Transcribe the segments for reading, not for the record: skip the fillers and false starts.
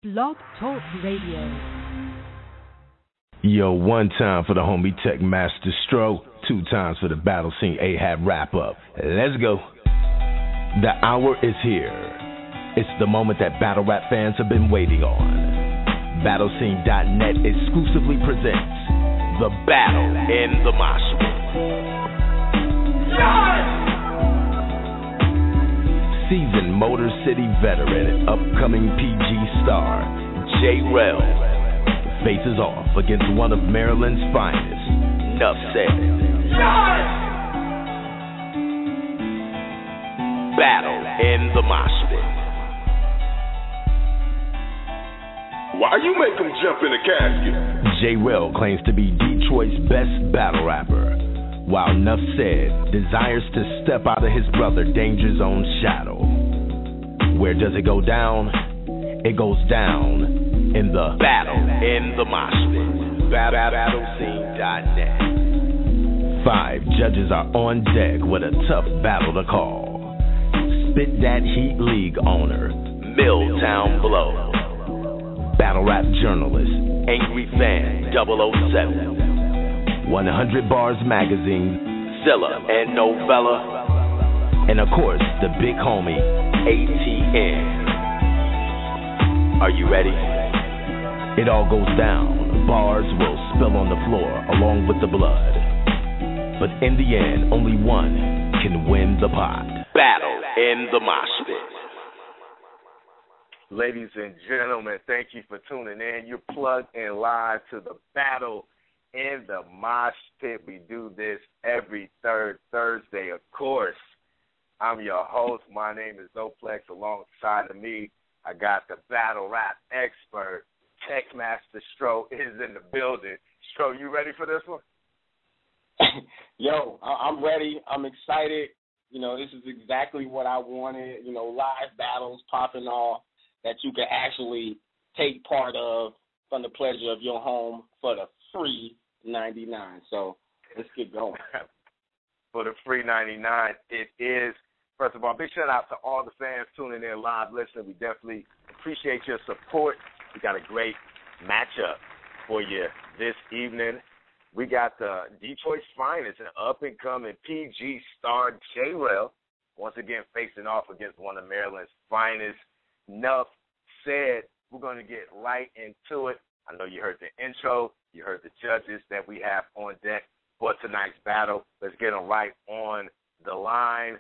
Blog Talk Radio. Yo, one time for the homie Tech Master Stro, two times for the Battle Scene Ahab wrap up. Let's go. The hour is here. It's the moment that battle rap fans have been waiting on. BattleScene.Net exclusively presents The Battle in the MoshPit. Seasoned Motor City veteran and upcoming PG star, JayRell, faces off against one of Maryland's finest, Nuff said. Battle in the MoshPit. Why you make him jump in a casket? JayRell claims to be Detroit's best battle rapper, while Nuff said desires to step out of his brother Danja Zone's shadow. Where does it go down? It goes down in the Battle in the MoshPit. BattleScene.Net. 5 judges are on deck with a tough battle to call. Spit That Heat League owner, Milltown Blow. Battle rap journalist, Angry Fan 007. 100 Bars Magazine, Zilla and Novella. And of course, the big homie, ATN. Are you ready? It all goes down. Bars will spill on the floor along with the blood. But in the end, only one can win the pot. Battle in the MoshPit. Ladies and gentlemen, thank you for tuning in. You're plugged in live to the Battle in the MoshPit. We do this every third Thursday, of course. I'm your host. My name is Zoplex. Alongside of me, I got the battle rap expert, Tech Master Stro is in the building. Stro, you ready for this one? Yo, I'm ready. I'm excited. You know, this is exactly what I wanted. You know, live battles popping off that you can actually take part of from the pleasure of your home for the free $99. So let's get going. For the free $99, it is. First of all, big shout out to all the fans tuning in live, listening. We definitely appreciate your support. We got a great matchup for you this evening. We got the Detroit's finest and up-and-coming PG star JayRell, once again facing off against one of Maryland's finest. Nuff said we're going to get right into it. I know you heard the intro. You heard the judges that we have on deck for tonight's battle. Let's get them right on the line.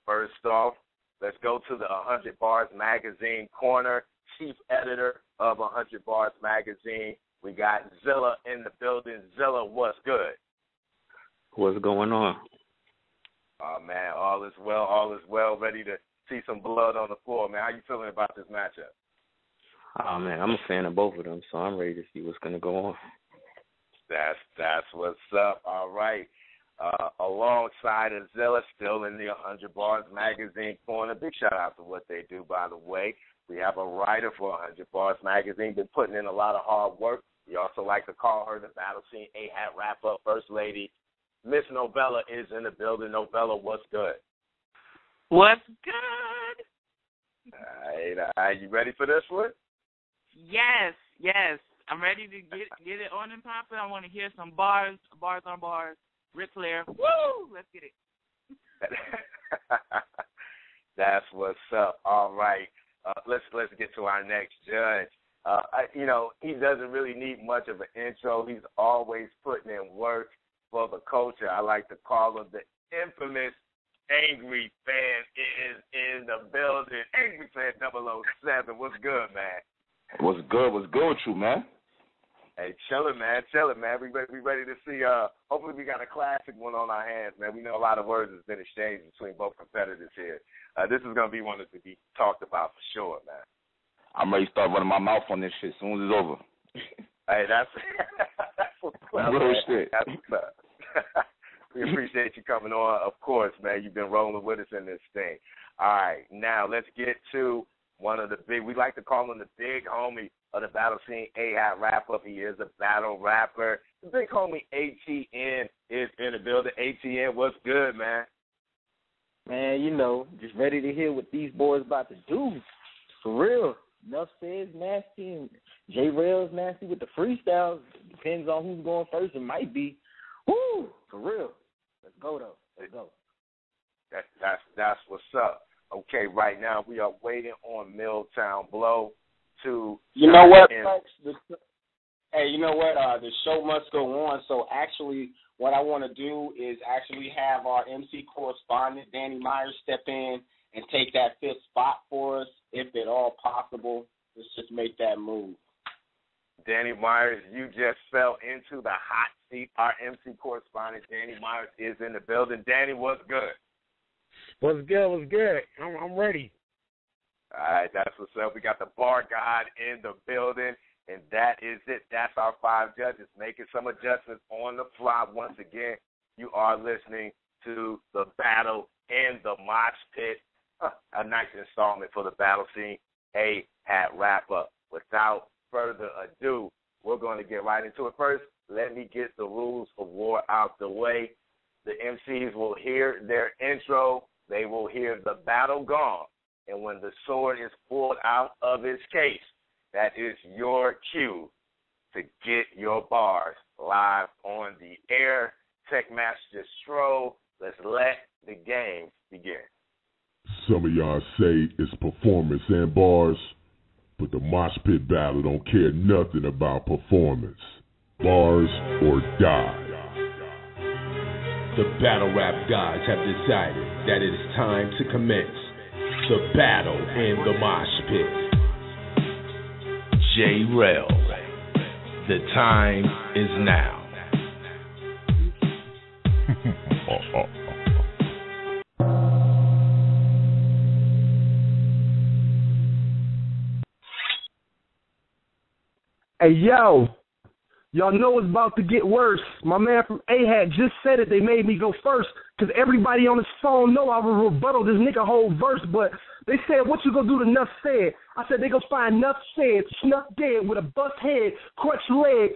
First off, let's go to the 100 Bars Magazine corner. Chief editor of 100 Bars Magazine. We got Zilla in the building. Zilla, what's good? What's going on? Oh, man, all is well. All is well. Ready to see some blood on the floor, man. How you feeling about this matchup? Oh, man, I'm a fan of both of them, so I'm ready to see what's going to go on. That's what's up. All right. Alongside of Zilla, still in the 100 Bars Magazine corner. Big shout out to what they do, by the way. We have a writer for 100 Bars Magazine, been putting in a lot of hard work. We also like to call her the Battle Scene Ahab wrap-up First Lady. Miss Novella is in the building. Novella, what's good? What's good? All right. You ready for this one? Yes. I'm ready to get it on and popping. I want to hear some bars on bars. Ric Flair. Woo! Let's get it. That's what's up. All right. Let's get to our next judge. He doesn't really need much of an intro. He's always putting in work for the culture. I like to call him the infamous Angry Fan is in the building. Angry Fan 007. What's good, man? What's good with you, man? Hey, chillin', man. We ready to see. Hopefully we got a classic one on our hands, man. We know a lot of words has been exchanged between both competitors here. This is going to be one that to be talked about for sure, man. I'm ready to start running my mouth on this shit as soon as it's over. Hey, that's what's up, real shit. That's what's up. We appreciate you coming on. Of course, man. You've been rolling with us in this thing. All right, now let's get to one of the big, we like to call him the big homie of the Battle Scene Ahab wrap-up. He is a battle rapper. The big homie ATN is in the building. ATN, what's good, man? Man, just ready to hear what these boys about to do. For real. Nuff says nasty, and JayRell's nasty with the freestyles. Depends on who's going first. It might be. Woo! For real. Let's go, though. Let's go. That's what's up. Okay, right now we are waiting on Milltown Blow to. You know what, folks? Hey, you know what? The show must go on. So actually, what I want to do is actually have our MC correspondent, Danny Myers, step in and take that fifth spot for us, if at all possible. Let's just make that move. Danny Myers, you just fell into the hot seat. Our MC correspondent, Danny Myers, is in the building. Danny, what's good? What's good? What's good? I'm ready. All right, that's what's up. We got the bar god in the building, and that is it. That's our 5 judges making some adjustments on the fly. Once again, you are listening to the battle in the Mosh Pit, a nice installment for the battle scene. A-Hat wrap-up. Without further ado, we're going to get right into it. First, let me get the rules of war out the way. The MCs will hear their intro. They will hear the battle gong. And when the sword is pulled out of its case, that is your cue to get your bars live on the air. Techmaster Stroh, let's let the game begin. Some of y'all say it's performance and bars, but the MoshPit Battle don't care nothing about performance. Bars or die. The battle rap gods have decided that it is time to commence the battle in the Mosh Pit. JayRell, the time is now. Hey, yo, y'all know it's about to get worse. My man from A-Hat just said it. They made me go first because everybody on his phone know I will rebuttal this nigga whole verse, but they said, what you gonna do to Nuff said? I said, they gonna find Nuff said, snuck dead with a bust head, crutched leg.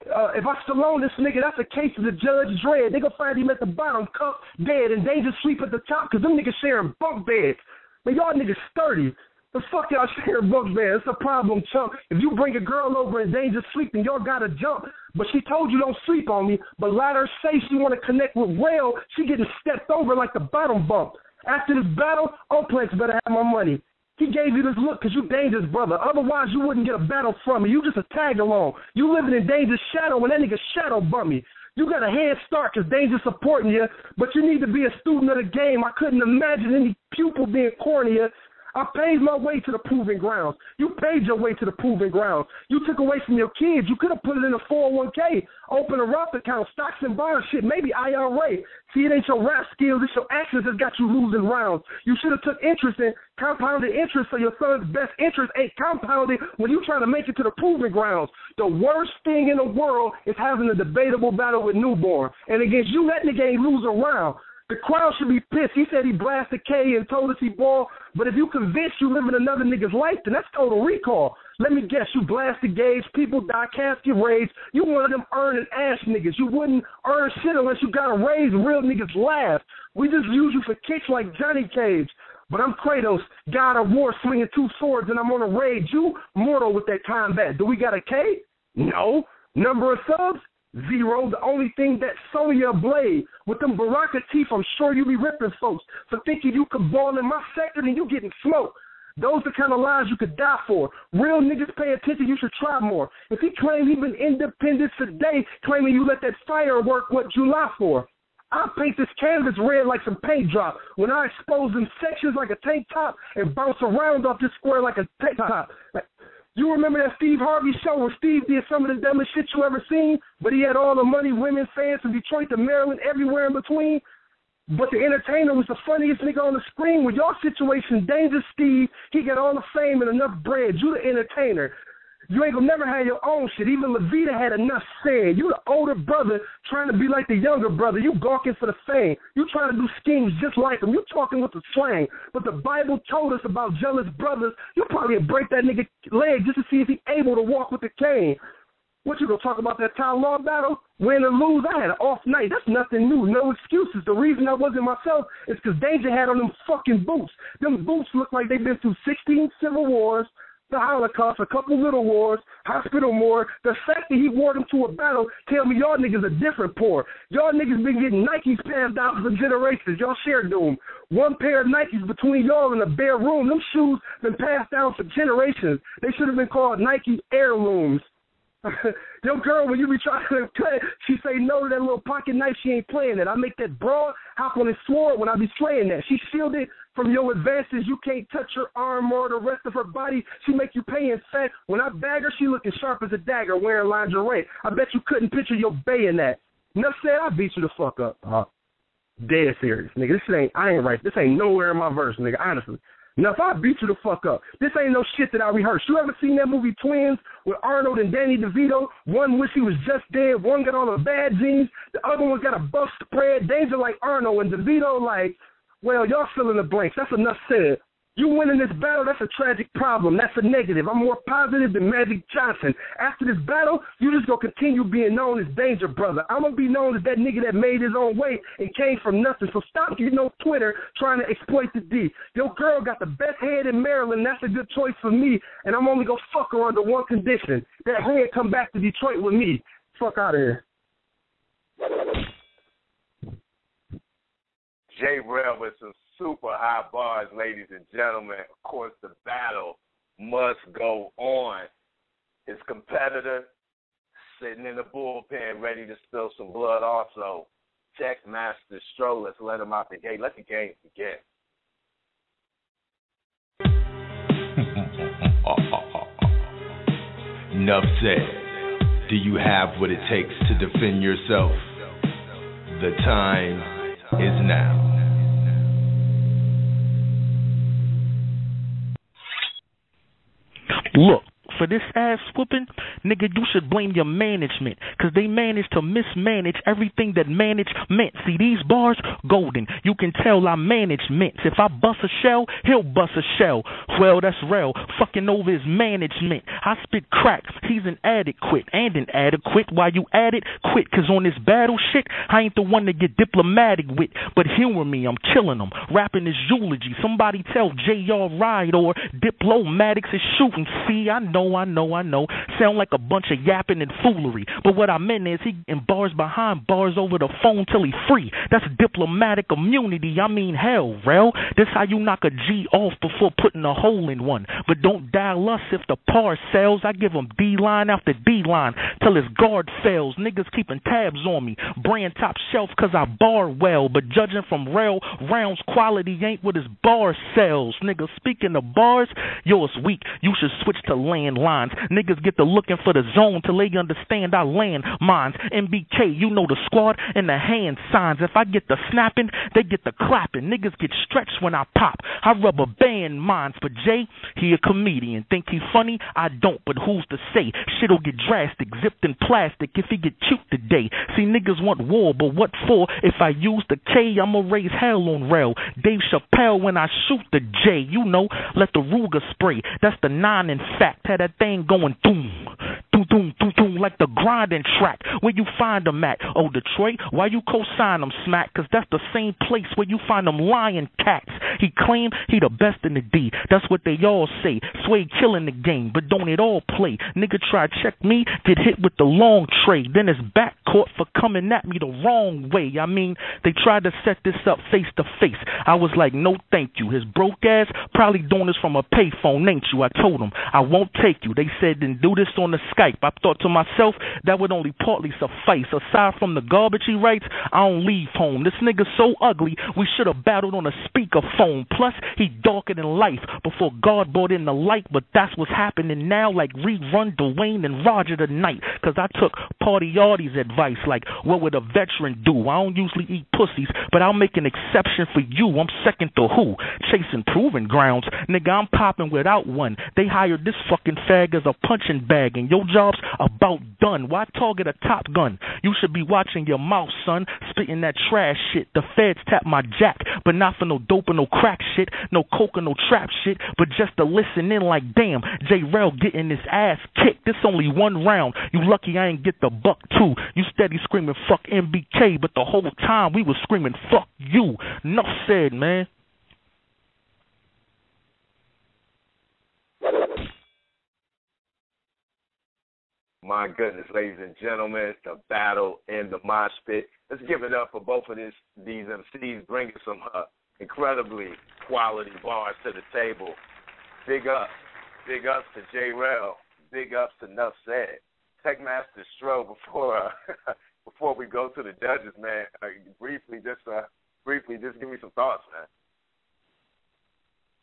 If I still own this nigga, that's a case of the Judge Dredd. They gonna find him at the bottom, cuffed, dead, and Danja sleep at the top because them niggas sharing bunk beds. Man, y'all niggas sturdy. The fuck y'all sharing bunk beds? It's a problem, chump. If you bring a girl over and Danja sleeping, y'all gotta jump. But she told you don't sleep on me, but let her say she wanna connect with Rell, she getting stepped over like the bottom bump. After this battle, Oplex better have my money. He gave you this look because you Danger's brother. Otherwise, you wouldn't get a battle from me. You just a tag along. You living in Danger's shadow, and that nigga shadow bum me. You got a head start because Danger's supporting you, but you need to be a student of the game. I couldn't imagine any pupil being cornier. I paved my way to the proving grounds. You paved your way to the proving grounds. You took away from your kids. You could have put it in a 401k, open a Roth account, stocks and bonds, shit, maybe IRA. See, it ain't your rap skills, it's your actions that got you losing rounds. You should have took interest in compounded interest so your son's best interest ain't compounded when you trying to make it to the proving grounds. The worst thing in the world is having a debatable battle with Newborn. And against you, that nigga ain't losing round. The crowd should be pissed. He said he blasted K and told us he ball. But if you convinced you living another nigga's life, then that's total recall. Let me guess, you blasted Gage, people die, casket rage. You one of them earning ass niggas. You wouldn't earn shit unless you got a raise and real niggas laugh. We just use you for kicks like Johnny Cage. But I'm Kratos, God of War, swinging 2 swords, and I'm on a rage. You mortal with that combat. Do we got a K? No. Number of subs? 0. The only thing that's Sonya Blade. With them Baraka teeth, I'm sure you be ripping folks. For thinking you could ball in my sector, then you getting smoked. Those are the kind of lies you could die for. Real niggas pay attention, you should try more. If he claims he been independent today, claiming you let that firework what July for. I paint this canvas red like some paint drop. When I expose them sections like a tank top and bounce around off this square like a tank top. You remember that Steve Harvey show where Steve did some of the dumbest shit you ever seen, but he had all the money, women, fans from Detroit to Maryland, everywhere in between? But the entertainer was the funniest nigga on the screen. With your situation, Danja Steve, he got all the fame and enough bread. You the entertainer. You ain't gonna never have your own shit. Even Levita had enough said. You the older brother trying to be like the younger brother. You gawking for the fame. You trying to do schemes just like him. You talking with the slang. But the Bible told us about jealous brothers. You probably would break that nigga leg just to see if he able to walk with the cane. What, you gonna talk about that Town Law battle? Win or lose, I had an off night. That's nothing new. No excuses. The reason I wasn't myself is because Danja had on them fucking boots. Them boots look like they've been through 16 civil wars, the Holocaust, a couple little wars, hospital more. The fact that he wore them to a battle tell me y'all niggas are different poor. Y'all niggas been getting Nikes passed out for generations. Y'all share doom. One pair of Nikes between y'all in a bare room. Them shoes been passed down for generations. They should have been called Nike heirlooms. Yo, girl, when you be trying to cut, she say no to that little pocket knife. She ain't playing it. I make that broad hop on his sword when I be slaying that. She shielded from your advances. You can't touch her arm or the rest of her body. She make you pay. In fact, when I bag her, she looking sharp as a dagger wearing lingerie. I bet you couldn't picture your bay in that. Enough said, I beat you the fuck up. Dead serious, nigga. This shit ain't, I ain't right. This ain't nowhere in my verse, nigga, honestly. Now, if I beat you the fuck up, this ain't no shit that I rehearsed. You ever seen that movie Twins with Arnold and Danny DeVito? One wish he was just dead. One got all the bad genes. The other one got a buff spread. Danger like Arnold and DeVito like, well, y'all fill in the blanks. That's enough said. You winning this battle, that's a tragic problem. That's a negative. I'm more positive than Magic Johnson. After this battle, you just going to continue being known as Danger Brother. I'm going to be known as that nigga that made his own way and came from nothing. So stop getting on Twitter trying to exploit the D. Your girl got the best head in Maryland. That's a good choice for me. And I'm only going to fuck her under one condition. That head come back to Detroit with me. Fuck out of here. JayRell with some super high bars, ladies and gentlemen. Of course, the battle must go on. His competitor sitting in the bullpen ready to spill some blood also. Check Master Stroh. Let's let him out the gate. Let the game begin. Nuff said, do you have what it takes to defend yourself? The time is now. Look, for this ass whooping, nigga, you should blame your management, because they managed to mismanage everything that manage meant. See, these bars, golden. You can tell I manage mints. If I bust a shell, he'll bust a shell. Well, that's Rell, fucking over his management. I spit crack, he's an adequate and an adequate. While you at it, quit, because on this battle shit, I ain't the one to get diplomatic with. But humor me, I'm killing them, rapping his eulogy. Somebody tell JayRell right, or Diplomatics is shooting. See, I know. Sound like a bunch of yapping and foolery. But what I meant is he in bars behind bars over the phone till he free. That's diplomatic immunity. I mean, hell, Rell. This how you knock a G off before putting a hole in one. But don't dial us if the par sells. I give him D-line after D-line till his guard fails. Niggas keeping tabs on me. Brand top shelf cause I bar well. But judging from Rell, rounds quality ain't what his bar sells. Nigga, speaking of bars, yours weak. You should switch to land lines. Niggas get to looking for the zone till they understand I land mines. MBK, you know the squad and the hand signs. If I get the snapping, they get the clapping. Niggas get stretched when I pop. I rubber band mines. For Jay, he a comedian. Think he funny? I don't, but who's to say? Shit'll get drastic, zipped in plastic if he get cute today. See, niggas want war, but what for? If I use the K, I'ma raise hell on Rell. Dave Chappelle when I shoot the J. You know, let the Ruger spray. That's the 9 in fact. Had that thing going doom, doom, doom, doom, doom, like the grinding track. Where you find them at? Oh, Detroit, why you co-sign them, smack? Cause that's the same place where you find them lying cats. He claim he the best in the D. That's what they all say. Sway killing the game, but don't it all play? Nigga try check me, get hit with the long tray. Then it's backcourt for coming at me the wrong way. I mean, they tried to set this up face to face. I was like, no thank you. His broke ass probably doing this from a payphone, ain't you? I told him, I won't take you. They said, then do this on the Skype. I thought to myself, that would only partly suffice. Aside from the garbage he writes, I don't leave home. This nigga so ugly, we should have battled on a speakerphone. Plus, he darker than life before God brought in the light. But that's what's happening now, like rerun Dwayne and Roger tonight. Cause I took Party Yardy's advice, like, what would a veteran do? I don't usually eat pussies, but I'll make an exception for you. I'm second to who? Chasing proving grounds. Nigga, I'm popping without one. They hired this fucking fag as a punching bag, and your job's about done. Why target a Top Gun? You should be watching your mouth, son. Spitting that trash shit. The feds tap my jack, but not for no dope or no crack shit, no coke or no trap shit, but just to listen in like, damn, JayRell getting his ass kicked. This only one round. You lucky I ain't get the buck too. You steady screaming fuck MBK, but the whole time we was screaming fuck you. Nuff said, man. My goodness, ladies and gentlemen, the battle in the mosh pit. Let's give it up for both of these MCs bringing some incredibly quality bars to the table. Big ups to JayRell. Big ups to Nuff Said. Techmaster Stro, before we go to the judges, man, briefly, just give me some thoughts, man.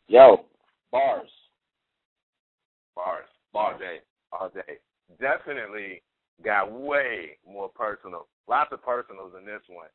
Yo, bars. All day. Definitely got way more personal. Lots of personals in this one.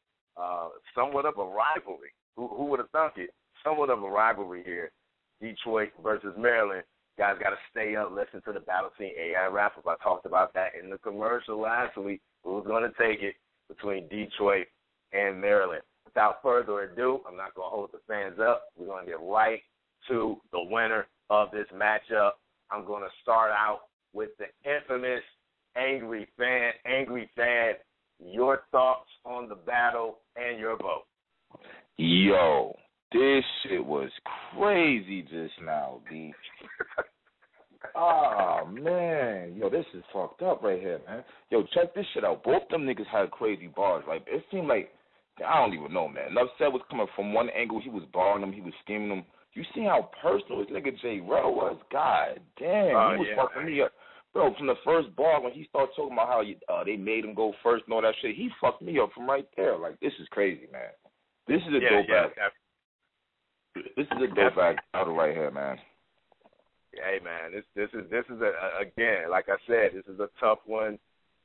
Somewhat of a rivalry. Who would have thunk it? Somewhat of a rivalry here. Detroit versus Maryland. Guys got to stay up, listen to the Battle Scene AI wrap-up. I talked about that in the commercial last week. Who's going to take it between Detroit and Maryland? Without further ado, I'm not going to hold the fans up. We're going to get right to the winner of this matchup. I'm going to start out with the infamous Angry Fan. Your thoughts on the battle and your vote. Yo, this shit was crazy just now, B. Oh, man. Yo, this is fucked up right here, man. Yo, check this shit out. Both them niggas had crazy bars. Like, it seemed like, I don't even know, man. Nuff Said was coming from one angle. He was barring them. He was scheming them. You see how personal this nigga JayRell was? God damn. He was fucking me up. Bro, from the first bar when he started talking about how they made him go first and all that shit, he fucked me up from right there. Like, this is crazy, man. This is a dope ass. This is a dope ass battle right here, man. Hey, man, this is again, like I said, this is a tough one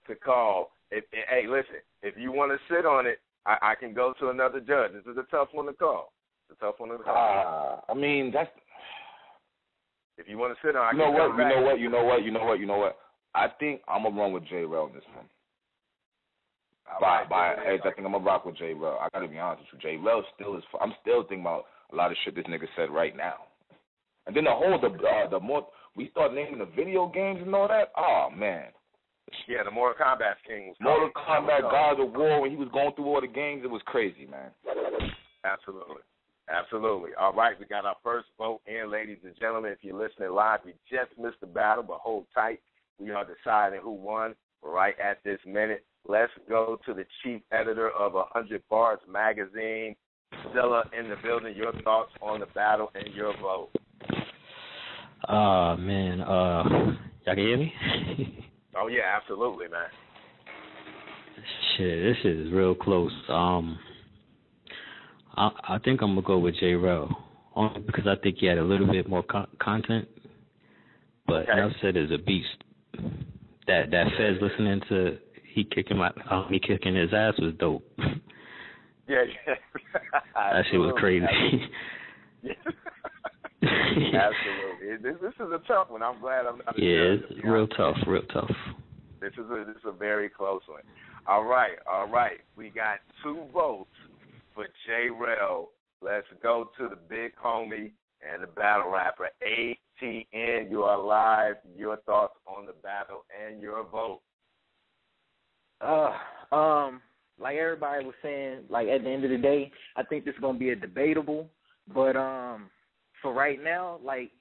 to call. Hey, listen, if you want to sit on it, I can go to another judge. This is a tough one to call. It's a tough one to call. I mean, that's. If you want to sit on, You know what? I think I'm gonna run with JayRell in this one. I think I'm gonna rock with JayRell. I gotta be honest with you. JayRell still is. I'm still thinking about a lot of shit this nigga said right now. And then the more we start naming the video games and all that. Oh man. Yeah, the Mortal Kombat King. Mortal Kombat Gods of War, when he was going through all the games, it was crazy, man. Absolutely. All right, we got our first vote in, ladies and gentlemen. If you're listening live, we just missed the battle, but hold tight. We are deciding who won right at this minute. Let's go to the chief editor of 100 Bars magazine, Zilla in the building. Your thoughts on the battle and your vote. Man, y'all can hear me? Oh, yeah, absolutely, man. Shit, this shit is real close. I think I'm going to go with JayRell, only because I think he had a little bit more content, but Nuff Said is a beast. That Fez listening to he kicking his ass was dope. Yeah. That shit was crazy. Absolutely. This is a tough one. I'm glad I'm not a judge. It's real tough. This is a very close one. All right. We got 2 votes for JayRell. Let's go to the big homie and the battle rapper, ATN. You are live. Your thoughts on the battle and your vote. Like everybody was saying, like at the end of the day, I think this is gonna be a debatable. But for right now, like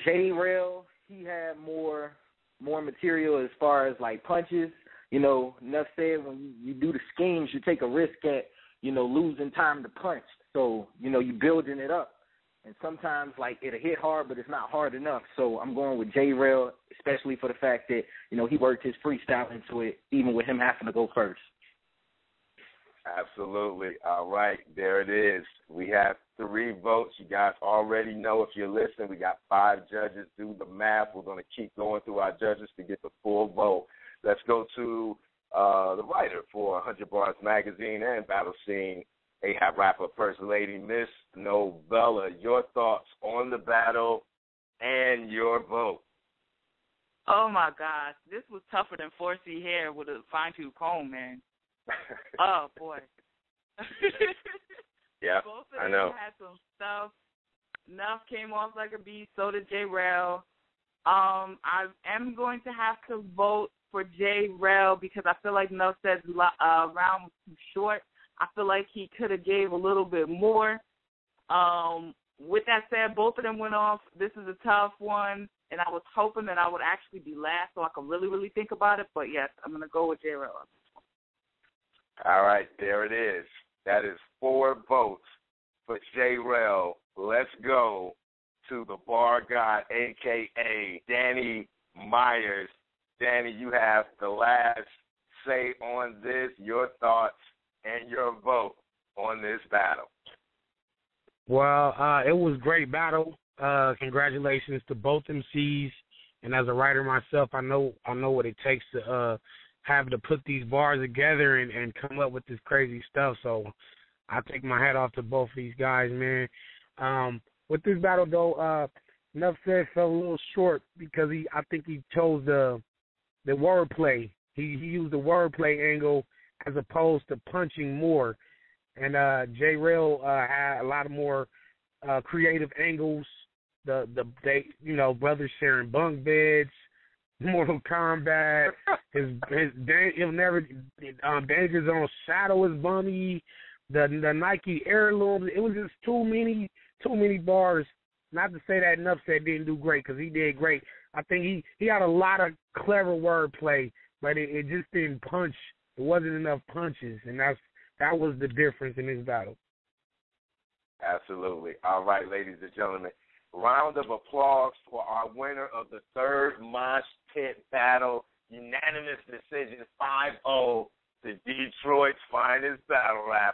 JayRell, he had more material as far as like punches. You know, Nuff Said when you do the schemes, you take a risk at, you know, losing time to punch. So, you know, you building it up. And sometimes, like, it'll hit hard, but it's not hard enough. So I'm going with JayRell, especially for the fact that, you know, he worked his freestyle into it, even with him having to go first. Absolutely. All right, there it is. We have 3 votes. You guys already know if you're listening, we got 5 judges. Do the math. We're going to keep going through our judges to get the full vote. Let's go to the writer for 100 Bars Magazine and Battle Scene, AHAP rapper, First Lady, Miss Novella. Your thoughts on the battle and your vote. Oh, my gosh. This was tougher than 4C hair with a fine-tooth comb, man. Oh, boy. Yeah, both of I them know. had some stuff. Nuff came off like a beast, so did JayRell. I am going to have to vote for JayRell because I feel like Nuff Said's round was too short. I feel like he could have gave a little bit more. With that said, both of them went off. This is a tough one. and I was hoping that I would actually be last so I could really, really think about it. But, yes, I'm going to go with JayRell. All right, there it is. That is 4 votes for JayRell. Let's go to the bar god, a.k.a. Danny Myers. Danny, you have the last say on this, your thoughts and your vote on this battle. Well, it was a great battle. Congratulations to both MCs. And as a writer myself, I know what it takes to have to put these bars together and come up with this crazy stuff. So I take my hat off to both of these guys, man. With this battle, though, Nuff said fell a little short because I think he chose the wordplay. He used the wordplay angle as opposed to punching more. And JayRell had a lot of more creative angles. They brothers sharing bunk beds, Mortal Kombat. Danja Zone shadow is bummy. The Nike heirlooms. It was just too many bars. Not to say that Nuff said didn't do great, because he did great. I think he had a lot of clever wordplay, but it just didn't punch. It wasn't enough punches, and that was the difference in this battle. Absolutely. All right, ladies and gentlemen, round of applause for our winner of the third MoshPit Battle. Unanimous decision, 5-0 to Detroit's finest battle rapper.